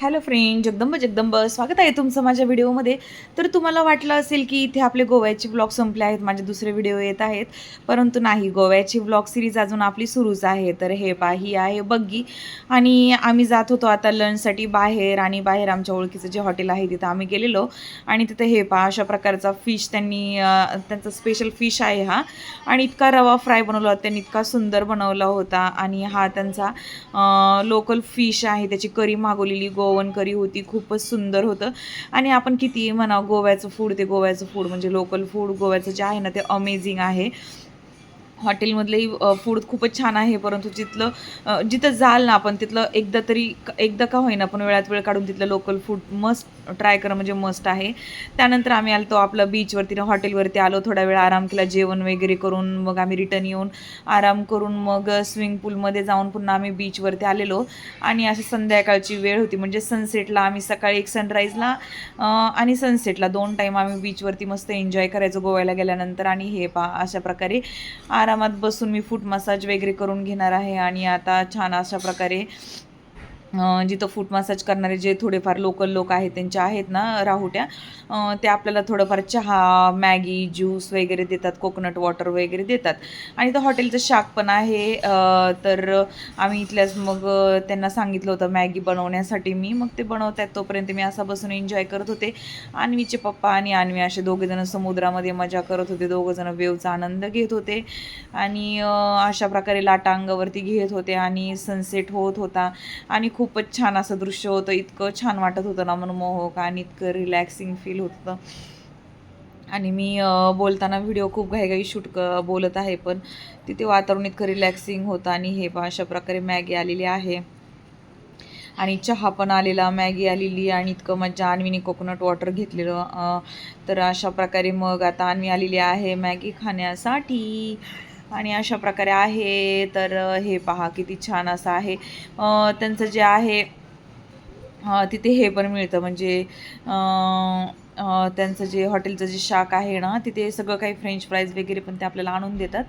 Hello friend, Jagdamb Jagdamb स्वागत आहे तुमचं माझ्या व्हिडिओमध्ये. तर तुम्हाला वाटलं असेल की इथे आपले गोव्याचे व्लॉग संपले आहेत, माझे दुसरे व्हिडिओ येत आहेत. परंतु नाही, गोव्याची व्लॉग सिरीज अजून आपली सुरूच आहे. तर हे पहा, ही आहे बग्गी आणि आम्ही जात होतो आता लंचसाठी बाहेर, आणि बाहेर आमच्या ओळखीचं जे हॉटेल आहे तिथं आम्ही गेलेलो. आणि तिथं हे पहा, अशा प्रकारचा फिश त्यांनी त्यांचा स्पेशल फिश आहे हा. आणि इतका रवा फ्राय बनवला होता त्यांनी, इतका सुंदर बनवला होता. आणि हा त्यांचा लोकल फिश आहे, त्याची करी मागवलेली गोवन करी होती, खूपच सुंदर होतं. आणि आपण कितीही म्हणा, गोव्याचं फूड ते गोव्याचं फूड म्हणजे लोकल फूड गोव्याचं जे आहे ना ते अमेझिंग आहे. हॉटेलमधलंही फूड खूपच छान आहे, परंतु तिथलं जिथं जाल ना आपण तिथलं एकदा तरी एकदा का होईना पण वेळात वेळ काढून तिथलं लोकल फूड मस्ट ट्राय करणं म्हणजे मस्ट आहे. त्यानंतर आम्ही आलो आपलं बीचवरती हॉटेलवरती आलो, थोडा वेळ आराम केला, जेवण वगैरे करून मग आम्ही रिटर्न येऊन आराम करून मग स्विमिंग पूलमध्ये जाऊन पुन्हा आम्ही बीचवरती आलेलो. आणि अशी संध्याकाळची वेळ होती, म्हणजे सनसेटला आम्ही सकाळी एक सनराईजला आणि सनसेटला 2 टाईम आम्ही बीचवरती मस्त एन्जॉय करायचो गोव्याला गेल्यानंतर. आणि हे पहा, अशा प्रकारे आरामात बसून मी फूट मसाज वगैरे करून घेणार आहे. आणि आता छान अशा प्रकारे जिथं फूट मसाज करणारे जे थोडेफार लोकल लोक आहेत त्यांच्या आहेत ना राहुट्या, ते आपल्याला थोडंफार चहा, मॅगी, ज्यूस वगैरे देतात, कोकोनट वॉटर वगैरे देतात. आणि तर हॉटेलचं शाक पण आहे. तर आम्ही इथल्याच मग त्यांना सांगितलं होतं मॅगी बनवण्यासाठी. मग ते बनवत आहेत तोपर्यंत मी असा बसून एन्जॉय करत होते. अन्वीचे पप्पा आणि अन्वी असे दोघेजण समुद्रामध्ये मजा करत होते, दोघंजण वेवचा आनंद घेत होते. आणि अशा प्रकारे लाटा अंगावरती घेत होते आणि सनसेट होत होता. आणि खूपच छान असं दृश्य होतं, इतकं छान वाटत होतं ना, मनमोहक आणि इतकं रिलॅक्सिंग फील होत होतं. आणि मी बोलताना व्हिडिओ खूप घाईघाई बोलत आहे, पण तिथे वातावरण इतकं रिलॅक्सिंग होतं. आणि हे पहा, अशा प्रकारे मॅगी आलेली आहे आणि चहा पण आलेला, मॅगी आलेली आणि इतकं मजा. अन्वीने कोकोनट वॉटर घेतलेलं. तर अशा प्रकारे मग आता अन्वी आलेली आहे मॅगी खाण्यासाठी. आणि अशा प्रकारे आहे. तर हे पहा, किती छान असं आहे. त्यांचं जे आहे तिथे हे पण मिळतं, म्हणजे त्यांचं जे हॉटेलचं जे शाक आहे ना तिथे सगळं काही फ्रेंच फ्राईज वगैरे पण ते आपल्याला आणून देतात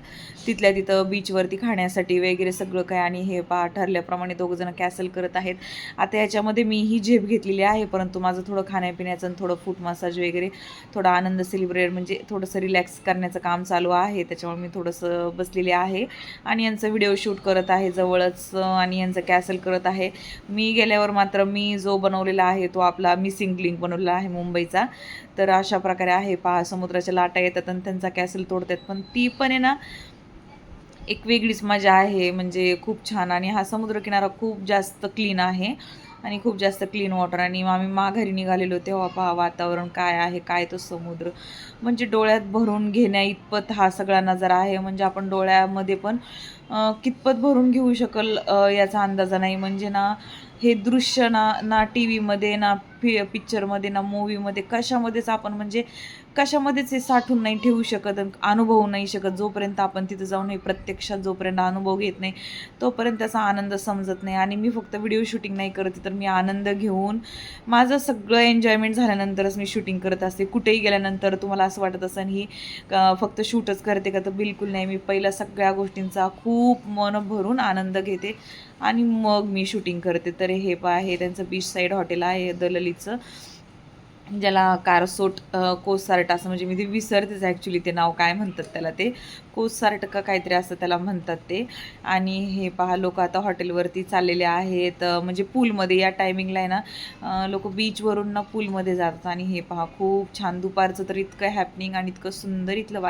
तिथल्या तिथं बीचवरती खाण्यासाठी वगैरे सगळं काय. आणि हे पहा, ठरल्याप्रमाणे दोघंजणं कॅसल करत आहेत. आता याच्यामध्ये मीही झेप घेतलेली आहे, परंतु माझं थोडं खाण्यापिण्याचं आणि थोडं फूट मसाज वगैरे थोडा आनंद सेलिब्रेट म्हणजे थोडंसं रिलॅक्स करण्याचं काम चालू आहे, त्याच्यामुळे मी थोडंसं बसलेले आहे. आणि यांचं व्हिडिओ शूट करत आहे जवळच, आणि यांचं कॅसल करत आहे. मी गेल्यावर मात्र मी जो बनवलेला आहे तो आपला मिसिंग लिंक बनवलेला आहे मुंबईचा. तर अशा प्रकारे आहे पहा, समुद्राच्या लाटा येतात आणि त्यांचा कॅसल तोडतात, पण ती पण आहे ना एक वेगळीच मजा आहे, म्हणजे खूप छान. आणि हा समुद्रकिनारा खूप जास्त क्लीन आहे आणि खूप जास्त क्लीन वॉटर. आणि आम्ही माघारी निघालेलो तेव्हा पहा वातावरण काय आहे, काय तो समुद्र म्हणजे डोळ्यात भरून घेण्या इतपत हा सगळा नजारा आहे. म्हणजे आपण डोळ्यामध्ये पण कितपत भरून घेऊ शकल याचा अंदाजा नाही. म्हणजे ना हे दृश्य ना ना टी व्हीमध्ये ना पिक्चरमध्ये ना मूवीमध्ये कशामध्येच आपण म्हणजे कशामध्येच हे साठवून नाही ठेवू शकत, अनुभवू नाही शकत. जोपर्यंत आपण तिथं जाऊन हे प्रत्यक्षात जोपर्यंत अनुभव घेत नाही तोपर्यंत त्याचा आनंद समजत नाही. आणि मी फक्त व्हिडिओ शूटिंग नाही करत, तर मी आनंद घेऊन माझं सगळं एन्जॉयमेंट झाल्यानंतरच मी शूटिंग करत असते. कुठेही गेल्यानंतर तुम्हाला असं वाटत असेल ही फक्त शूटच करते का, तर बिलकुल नाही. मी पहिल्या सगळ्या गोष्टींचा खूप मन भरून आनंद घेते आणि मग मी शूटिंग करते. तर हे पहा, हे त्यांचं बीच साईड हॉटेल आहे दललीचं, ज्याला कारसोट कोसार्ट असं, म्हणजे मी ते विसरतेच ॲक्च्युली ते नाव काय म्हणतात त्याला, ते कोसार्ट का काहीतरी असं त्याला म्हणतात ते. आणि हे पहा, लोक आता हॉटेलवरती चाललेले आहेत, म्हणजे पूलमध्ये या टायमिंगला आहे ना लोक बीचवरून ना पूलमध्ये जातात. आणि हे पहा, खूप छान दुपारचं तर इतकं हॅपनिंग आणि इतकं सुंदर इथलं